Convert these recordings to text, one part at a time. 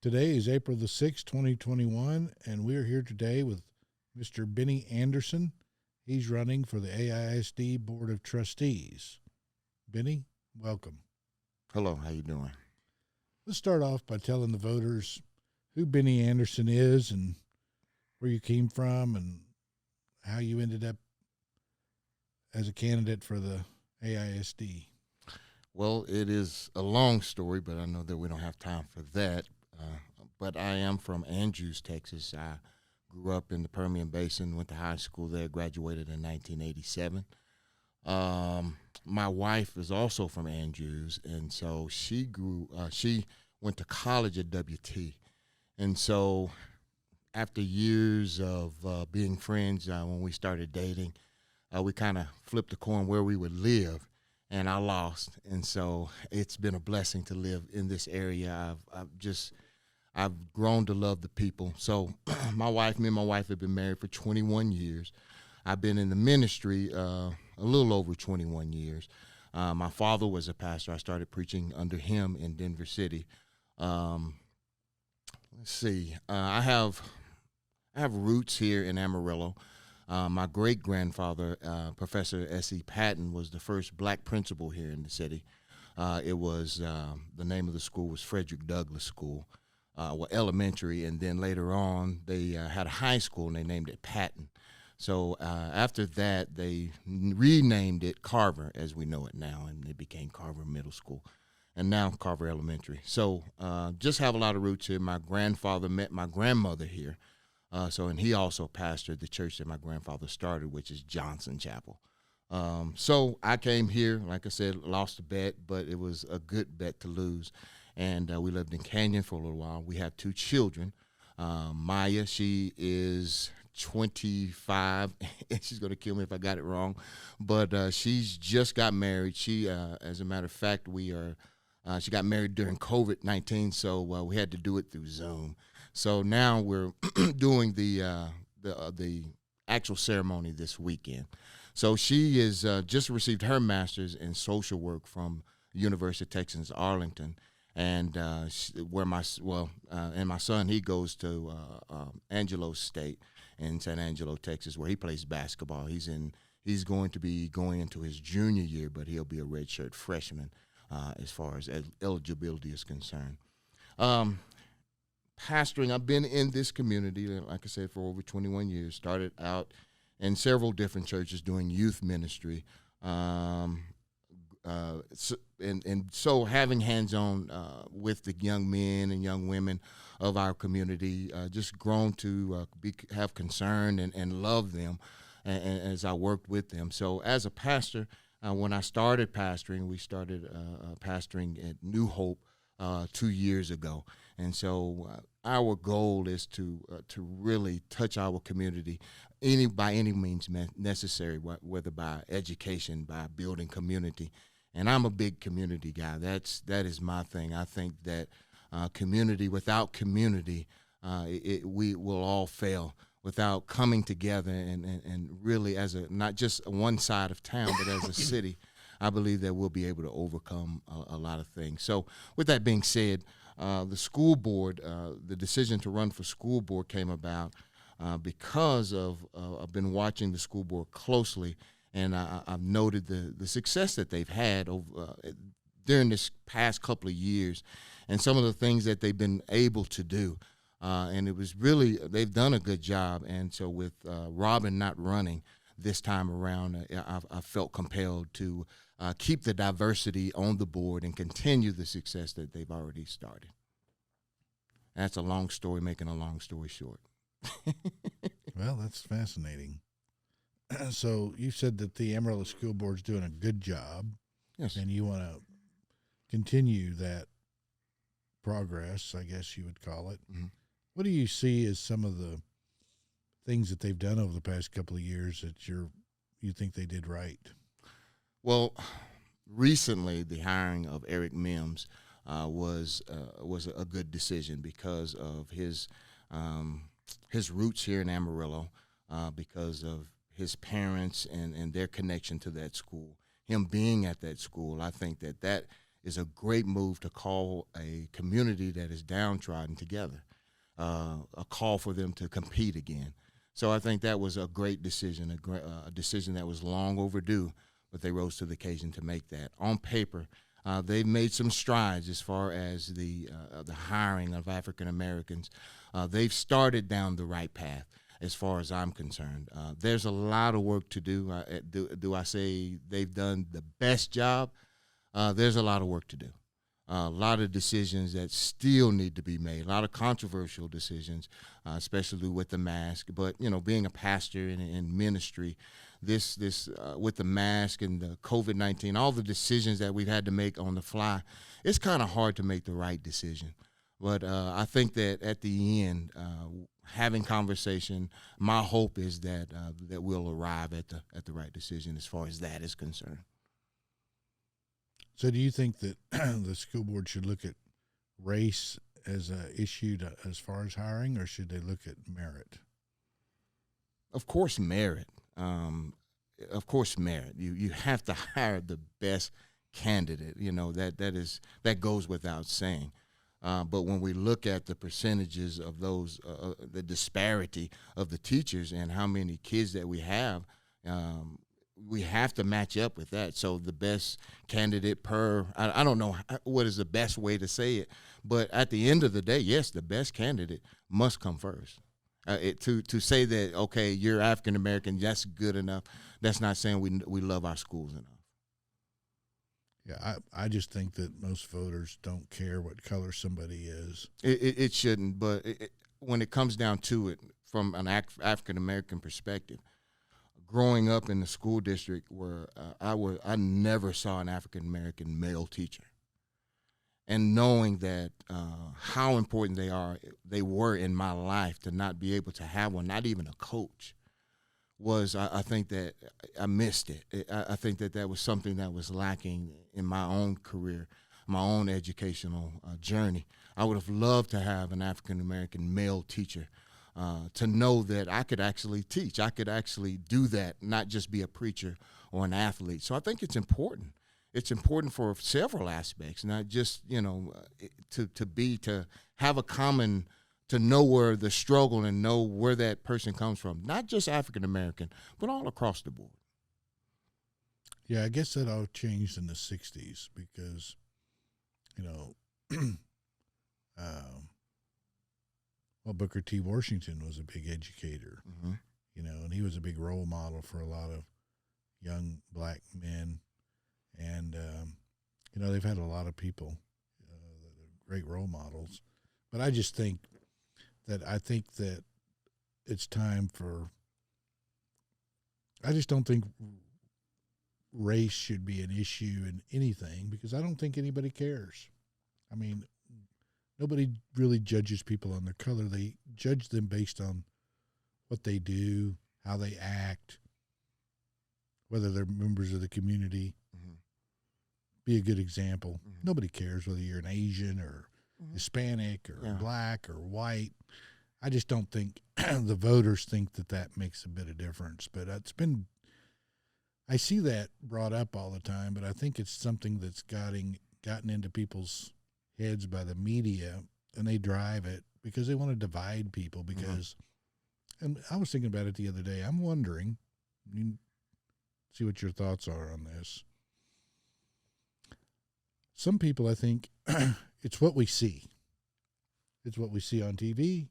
Today is April the 6th, 2021, and we're here today with Mr. Bennie Anderson. He's running for the AISD Board of Trustees. Bennie, welcome. Hello, how you doing? Let's start off by telling the voters who Bennie Anderson is and where you came from and how you ended up as a candidate for the AISD. Well, it is a long story, but I know that we don't have time for that. But I am from Andrews, Texas. I grew up in the Permian Basin, went to high school there, graduated in 1987. My wife is also from Andrews, and so she went to college at WT. And so after years of being friends, when we started dating, we kind of flipped the coin where we would live, and I lost. And so it's been a blessing to live in this area. I've grown to love the people. So me and my wife have been married for 21 years. I've been in the ministry a little over 21 years. My father was a pastor. I started preaching under him in Denver City. Let's see. I have roots here in Amarillo. My great-grandfather, Professor S.E. Patton, was the first black principal here in the city. It was the name of the school was Frederick Douglass School. Elementary, and then later on they had a high school and they named it Patton. So after that they renamed it Carver as we know it now, and it became Carver Middle School and now Carver Elementary. So just have a lot of roots here. My grandfather met my grandmother here, and he also pastored the church that my grandfather started, which is Johnson Chapel. So I came here, like I said, lost a bet, but it was a good bet to lose. And we lived in Canyon for a little while. We have two children. Maya, she is 25, and she's going to kill me if I got it wrong. But she's just got married. She, as a matter of fact, she got married during COVID-19, so we had to do it through Zoom. So now we're doing the actual ceremony this weekend. So she is just received her master's in social work from University of Texas Arlington. And my son, he goes to Angelo State in San Angelo, Texas, where he plays basketball. He's going to be going into his junior year, but he'll be a redshirt freshman as far as eligibility is concerned. Pastoring, I've been in this community, like I said, for over 21 years. Started out in several different churches doing youth ministry. So having hands-on with the young men and young women of our community, just grown to have concern and love them as I worked with them. So as a pastor, when I started pastoring, we started pastoring at New Hope 2 years ago. And so our goal is to really touch our community by any means necessary, whether by education, by building community. And I'm a big community guy. That is my thing. I think that community, without community, we will all fail without coming together and really as not just one side of town, but as a city. I believe that we'll be able to overcome a lot of things. So with that being said, the school board, the decision to run for school board came about because I've been watching the school board closely. And I've noted the success that they've had during this past couple of years and some of the things that they've been able to do. And it was really, they've done a good job. And so with Robin not running this time around, I felt compelled to keep the diversity on the board and continue the success that they've already started. That's a long story, making a long story short. Well, that's fascinating. So you said that the Amarillo School Board's doing a good job. Yes. And you want to continue that progress, I guess you would call it. Mm-hmm. What do you see as some of the things that they've done over the past couple of years that you think they did right? Well, recently the hiring of Eric Mims was a good decision because of his roots here in Amarillo, because of his parents and their connection to that school. Him being at that school, I think that is a great move to call a community that is downtrodden together, a call for them to compete again. So I think that was a great decision, a decision that was long overdue, but they rose to the occasion to make that. On paper, they've made some strides as far as the hiring of African Americans. They've started down the right path as far as I'm concerned. There's a lot of work to do. Do I say they've done the best job? There's a lot of work to do. A lot of decisions that still need to be made, a lot of controversial decisions, especially with the mask. But, you know, being a pastor in ministry, this with the mask and the COVID-19, all the decisions that we've had to make on the fly, it's kind of hard to make the right decision. But I think that at the end, having conversation, my hope is that that we'll arrive at the right decision as far as that is concerned. So do you think that the school board should look at race as an issue as far as hiring, or should they look at merit? Of course, merit. Of course, merit. You have to hire the best candidate. You know, that goes without saying. But when we look at the percentages of those, the disparity of the teachers and how many kids that we have to match up with that. So the best candidate I don't know what is the best way to say it, but at the end of the day, yes, the best candidate must come first. To say that, okay, you're African American, that's good enough. That's not saying we love our schools enough. Yeah, I just think that most voters don't care what color somebody is. It shouldn't, but when it comes down to it, from an African American perspective, growing up in the school district where I never saw an African American male teacher, and knowing that how important they were in my life, to not be able to have one, not even a coach, I think that I missed it. I think that was something that was lacking in my own career, my own educational journey. I would have loved to have an African American male teacher, to know that I could actually teach. I could actually do that, not just be a preacher or an athlete. So I think it's important. It's important for several aspects, not just, you know, to have a common, to know where the struggle and know where that person comes from, not just African American, but all across the board. Yeah, I guess that all changed in the 60s because, you know, well, Booker T. Washington was a big educator, Mm-hmm. you know, and he was a big role model for a lot of young black men. And, you know, they've had a lot of people that are great role models. But I just think that it's time I just don't think race should be an issue in anything, because I don't think anybody cares. I mean, nobody really judges people on their color. They judge them based on what they do, how they act, whether they're members of the community. Mm-hmm. Be a good example. Mm-hmm. Nobody cares whether you're an Asian or Mm-hmm. Hispanic or Yeah. black or white. I just don't think the voters think that makes a bit of difference. But I see that brought up all the time, but I think it's something that's gotten into people's heads by the media, and they drive it because they want to divide people. Because, and I was thinking about it the other day. I'm wondering, see what your thoughts are on this. Some people, I think, it's what we see. It's what we see on TV.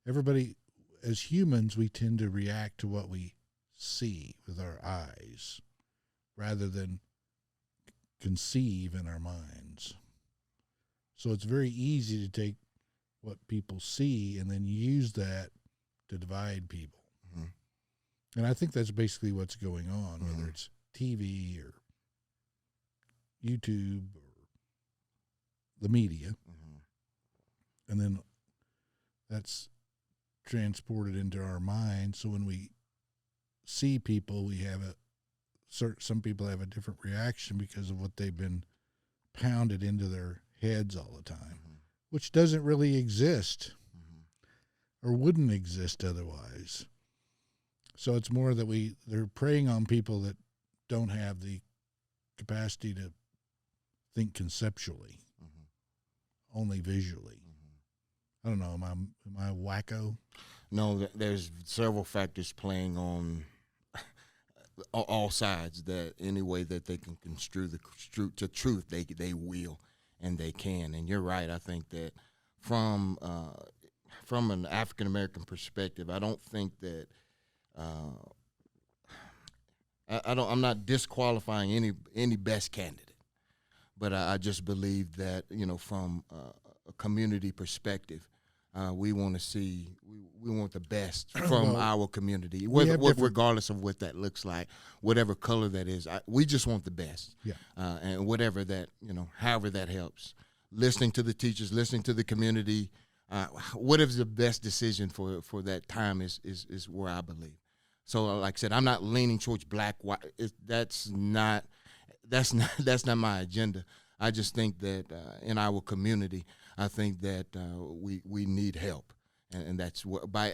Everybody, as humans, we tend to react to what we see with our eyes rather than conceive in our minds. So it's very easy to take what people see and then use that to divide people. Mm-hmm. And I think that's basically what's going on, mm-hmm. whether it's TV or YouTube or the media. Mm-hmm. And then that's transported into our mind. So when we see people, some people have a different reaction because of what they've been pounded into their heads all the time, mm-hmm. which doesn't really exist, mm-hmm. or wouldn't exist otherwise. So it's more that they're preying on people that don't have the capacity to think conceptually, only visually. I don't know. Am I wacko? No, there's several factors playing on all sides, that any way that they can construe the truth, they will and they can. And you're right. I think that from an African American perspective, I don't think that I'm not disqualifying any best candidate, but I just believe that, from a community perspective, we want to see we want the best from our community, regardless of what that looks like, whatever color that is. We just want the best, and whatever that, however that helps. Listening to the teachers, listening to the community, whatever's the best decision for that time is where I believe. So, like I said, I'm not leaning towards black, white. That's not my agenda. I just think that in our community, I think that we need help, and that's by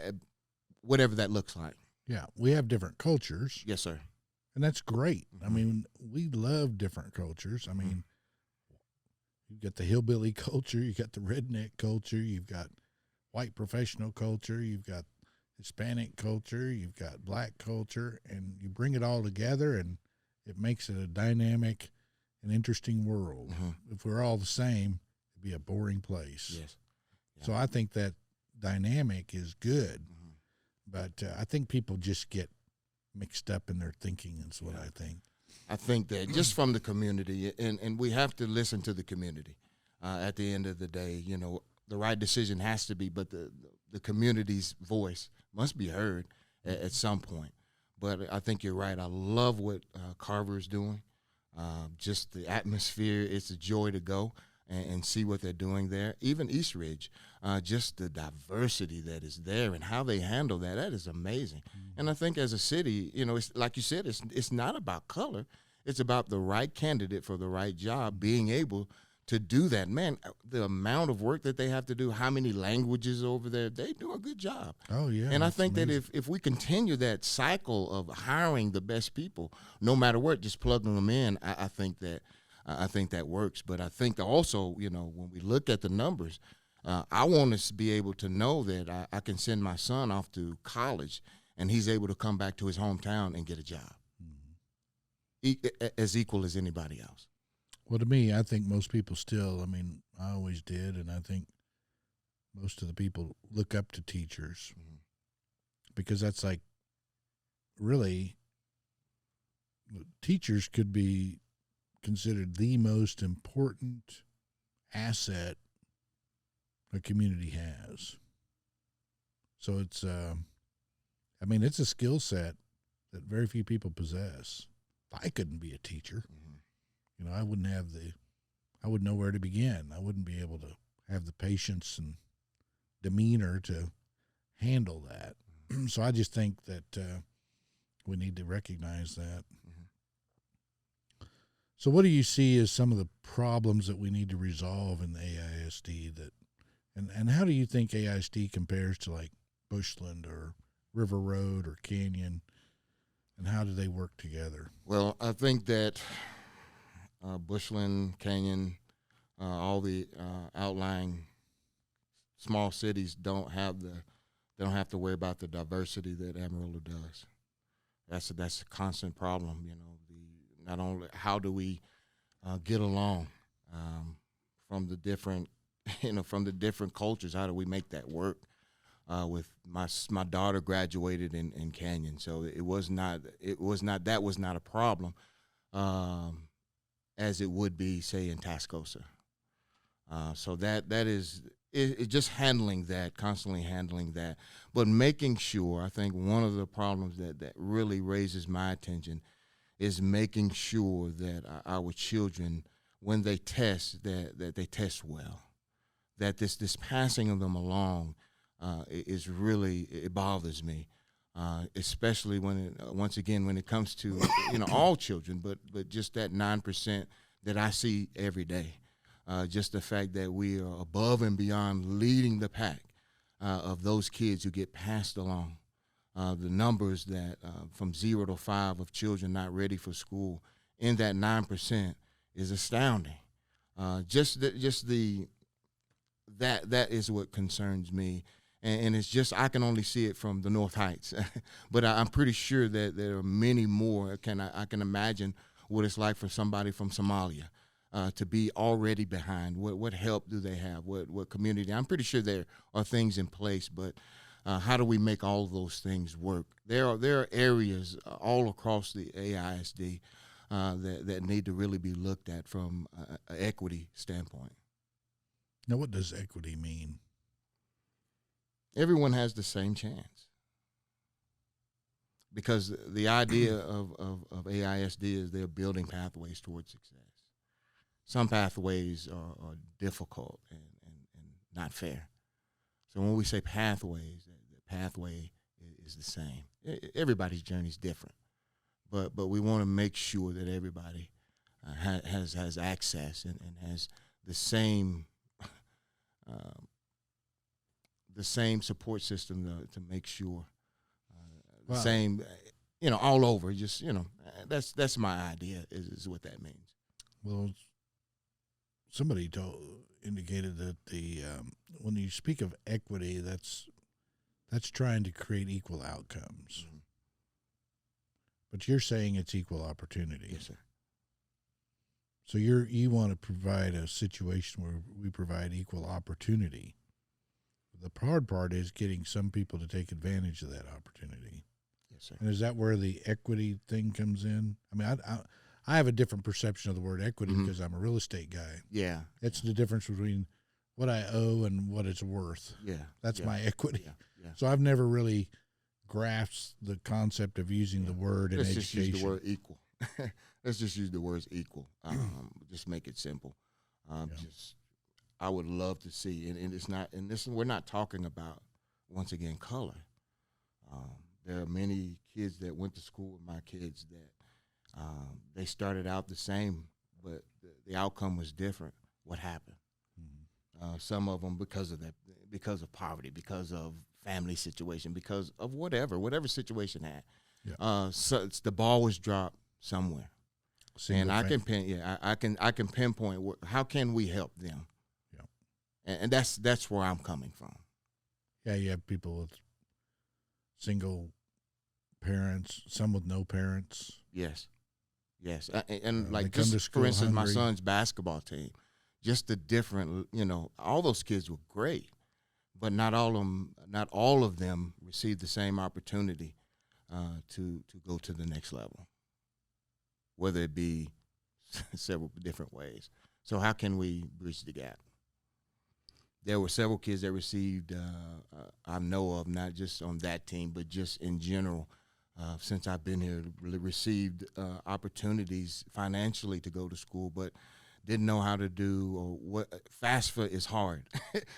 whatever that looks like. Yeah, we have different cultures. Yes, sir. And that's great. I mean, we love different cultures. I mean, you've got the hillbilly culture, you've got the redneck culture, you've got white professional culture, you've got Hispanic culture, you've got black culture, and you bring it all together, and it makes it a dynamic and interesting world. If we're all the same, it'd be a boring place. Yes. Yeah. So I think that dynamic is good, but I think people just get mixed up in their thinking is what I think. I think that just from the community, and we have to listen to the community. At the end of the day, the right decision has to be, but the community's voice must be heard at some point. But I think you're right. I love what Carver is doing. Just the atmosphere, it's a joy to go and see what they're doing there. Even East Ridge, just the diversity that is there and how they handle that is amazing. And I think as a city, it's like you said, it's not about color. It's about the right candidate for the right job being able to do that. Man, the amount of work that they have to do, how many languages over there, they do a good job. Oh, yeah. And I think that if we continue that cycle of hiring the best people, no matter what, just plugging them in, I think that works. But I think that also, when we look at the numbers, I want us to be able to know that I can send my son off to college and he's able to come back to his hometown and get a job as equal as anybody else. Well, to me, I think most people still, I always did, and I think most of the people look up to teachers because that's like, really, teachers could be considered the most important asset a community has. So it's, it's a skill set that very few people possess. I couldn't be a teacher. I wouldn't know where to begin. I wouldn't be able to have the patience and demeanor to handle that. So I just think that we need to recognize that. So what do you see as some of the problems that we need to resolve in the AISD and how do you think AISD compares to like Bushland or River Road or Canyon, and how do they work together? Well, I think that Bushland, Canyon, all the outlying small cities don't have to worry about the diversity that Amarillo does. That's a constant problem. Not only how do we get along from the different cultures, how do we make that work? With my daughter graduated in Canyon, so that was not a problem. As it would be, say, in Tascosa. So that is just handling that, constantly handling that. But making sure, I think one of the problems that really raises my attention is making sure that our children, when they test, that they test well. That this passing of them along is really, it bothers me. Especially when it comes to all children, but just that 9% that I see every day, just the fact that we are above and beyond leading the pack of those kids who get passed along, the numbers that from 0 to 5 of children not ready for school in that 9% is astounding. That is what concerns me, and it's just I can only see it from the North Heights, but I'm pretty sure that there are many more. I can imagine what it's like for somebody from Somalia to be already behind. What help do they have? What community? I'm pretty sure there are things in place, but how do we make all of those things work? There are areas all across the AISD that need to really be looked at from an equity standpoint. Now, what does equity mean? Everyone has the same chance. Because the idea of AISD is they're building pathways towards success. Some pathways are difficult and not fair. So when we say pathways, the pathway is the same. Everybody's journey is different. But we want to make sure that everybody has access and has the same support system to make sure the same, all over. Just that's my idea is what that means. Well, somebody indicated that when you speak of equity, that's trying to create equal outcomes. Mm-hmm. But you're saying it's equal opportunity. Yes, sir. So you want to provide a situation where we provide equal opportunity. The hard part is getting some people to take advantage of that opportunity. Yes, sir. And is that where the equity thing comes in? I mean, I have a different perception of the word equity because I'm a real estate guy. Yeah. It's the difference between what I owe and what it's worth. Yeah. That's my equity. Yeah. Yeah. So I've never really grasped the concept of using the word in education. Let's just use the word equal. Let's just use the words equal. Just make it simple. I would love to see, and it's not, and this we're not talking about once again color. There are many kids that went to school with my kids that they started out the same, but the outcome was different. What happened? Mm-hmm. Some of them because of poverty, because of family situation, because of whatever situation had. Yeah. So the ball was dropped somewhere, and I can pinpoint how can we help them. Yeah, and that's where I'm coming from. Yeah, you have people with single parents, some with no parents. Yes, and like just for instance, my son's basketball team, just the different, all those kids were great. But not all of them received the same opportunity to go to the next level, whether it be several different ways. So how can we bridge the gap? There were several kids that received, I know of, not just on that team, but just in general, since I've been here, received opportunities financially to go to school, but didn't know how to do, or what FAFSA is hard.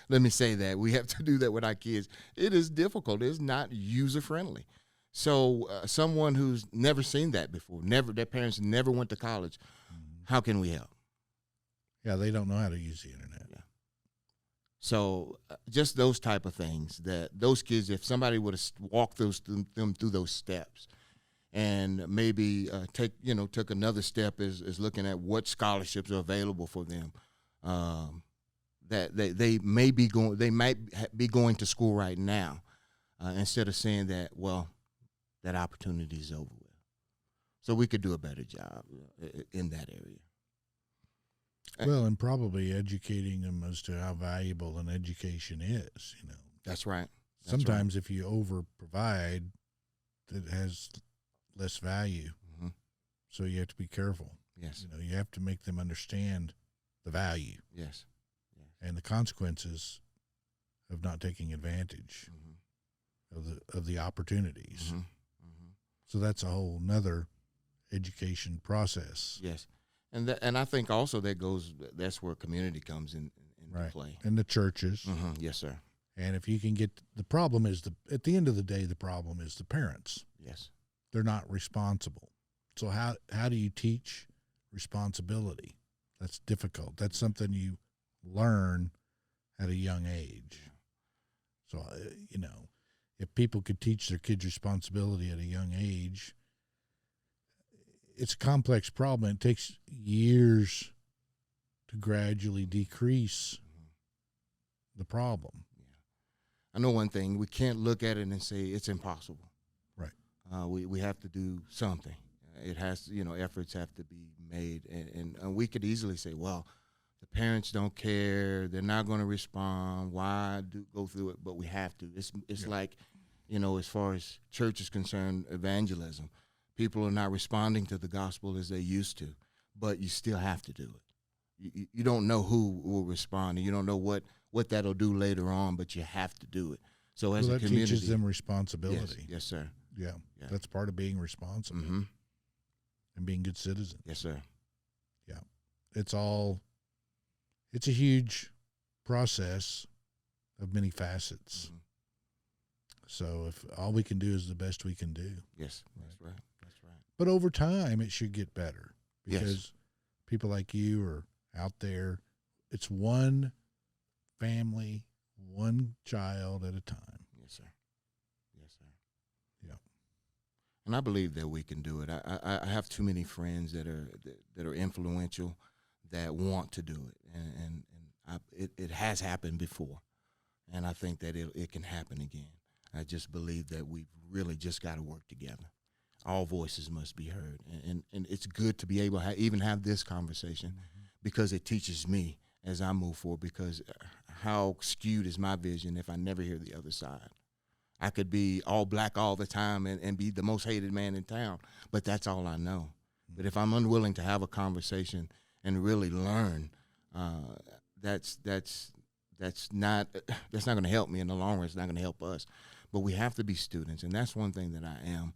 Let me say that. We have to do that with our kids. It is difficult. It's not user-friendly. So someone who's never seen that before, their parents never went to college, how can we help? Yeah, they don't know how to use the internet. Yeah. So just those type of things that those kids, if somebody would have walked them through those steps, and maybe took another step is looking at what scholarships are available for them. That they might be going to school right now, instead of saying that, well, that opportunity is over with. So we could do a better job in that area. Well, and probably educating them as to how valuable an education is. That's right. Sometimes if you over provide, it has less value. Mm-hmm. So you have to be careful. Yes. You have to make them understand the value. Yes. And the consequences of not taking advantage of the opportunities. Mm-hmm. Mm-hmm. So that's a whole nother education process. Yes. And I think also that's where community comes into play. And the churches. Mm-hmm. Yes, sir. And if you can the problem is at the end of the day, the problem is the parents. Yes. They're not responsible. So how do you teach responsibility? That's difficult. That's something you learn at a young age. So, if people could teach their kids responsibility at a young age, it's a complex problem. It takes years to gradually decrease the problem. I know one thing: we can't look at it and say it's impossible. Right. We have to do something. It has to, efforts have to be made, and we could easily say, well, the parents don't care, they're not going to respond. Why go through it? But we have to. It's like, as far as church is concerned, evangelism. People are not responding to the gospel as they used to, but you still have to do it. You don't know who will respond, and you don't know what that'll do later on, but you have to do it. So as a community, teaches them responsibility. Yes, sir. Yeah, that's part of being responsible and being good citizens. Yes, sir. Yeah, it's a huge process of many facets. So if all we can do is the best we can do. Yes, that's right. That's right. But over time, it should get better because Yes. people like you are out there. It's one family, one child at a time. Yes, sir. Yes, sir. Yeah. And I believe that we can do it. I have too many friends that are influential that want to do it, and it has happened before, and I think that it can happen again. I just believe that we've really just got to work together. All voices must be heard, and it's good to be able to even have this conversation because it teaches me as I move forward, because how skewed is my vision if I never hear the other side? I could be all black all the time and be the most hated man in town, but that's all I know. But if I'm unwilling to have a conversation and really learn, that's not going to help me in the long run. It's not going to help us. But we have to be students, and that's one thing that I am.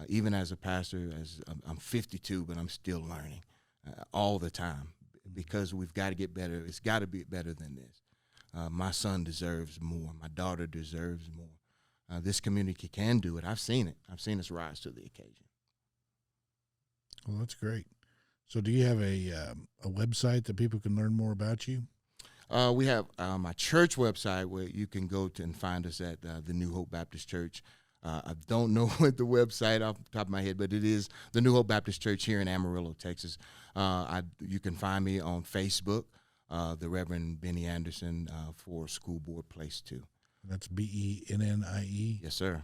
Even as a pastor, I'm 52, but I'm still learning all the time because we've got to get better. It's got to be better than this. My son deserves more. My daughter deserves more. This community can do it. I've seen it. I've seen us rise to the occasion. Well, that's great. So do you have a website that people can learn more about you? We have my church website where you can go to and find us at the New Hope Baptist Church. I don't know what the website off the top of my head, but it is the New Hope Baptist Church here in Amarillo, Texas. You can find me on Facebook, the Reverend Bennie Anderson for School Board Place 2. That's BENNIE? Yes, sir.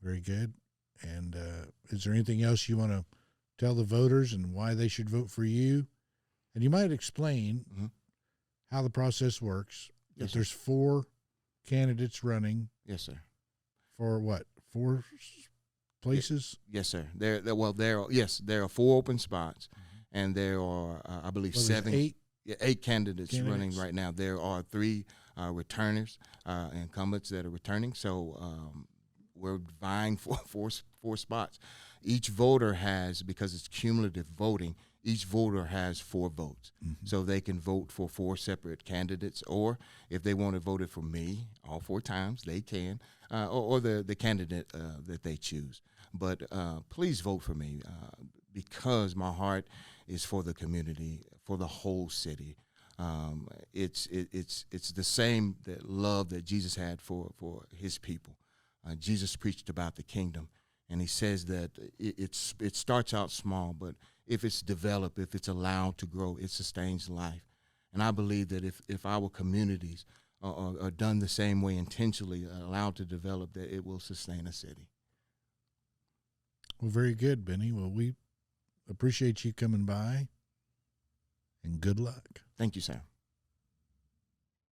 Very good. And is there anything else you want to tell the voters and why they should vote for you? And you might explain how the process works. Yes, If there's 4 candidates running. Yes, sir. For what? 4 places? Yes, sir. There are 4 open spots, and there are, I believe, 7. 8 candidates running right now. There are 3 returners, incumbents that are returning. So we're vying for 4 spots. Each voter has, because it's cumulative voting, each voter has 4 votes. So they can vote for 4 separate candidates, or if they want to vote it for me all 4 times, they can, or the candidate that they choose. But please vote for me because my heart is for the community, for the whole city. It's the same love that Jesus had for his people. Jesus preached about the kingdom, and he says that it starts out small, but if it's developed, if it's allowed to grow, it sustains life. And I believe that if our communities are done the same way, intentionally allowed to develop, that it will sustain a city. Well, very good, Bennie. Well, we appreciate you coming by, and good luck. Thank you, sir.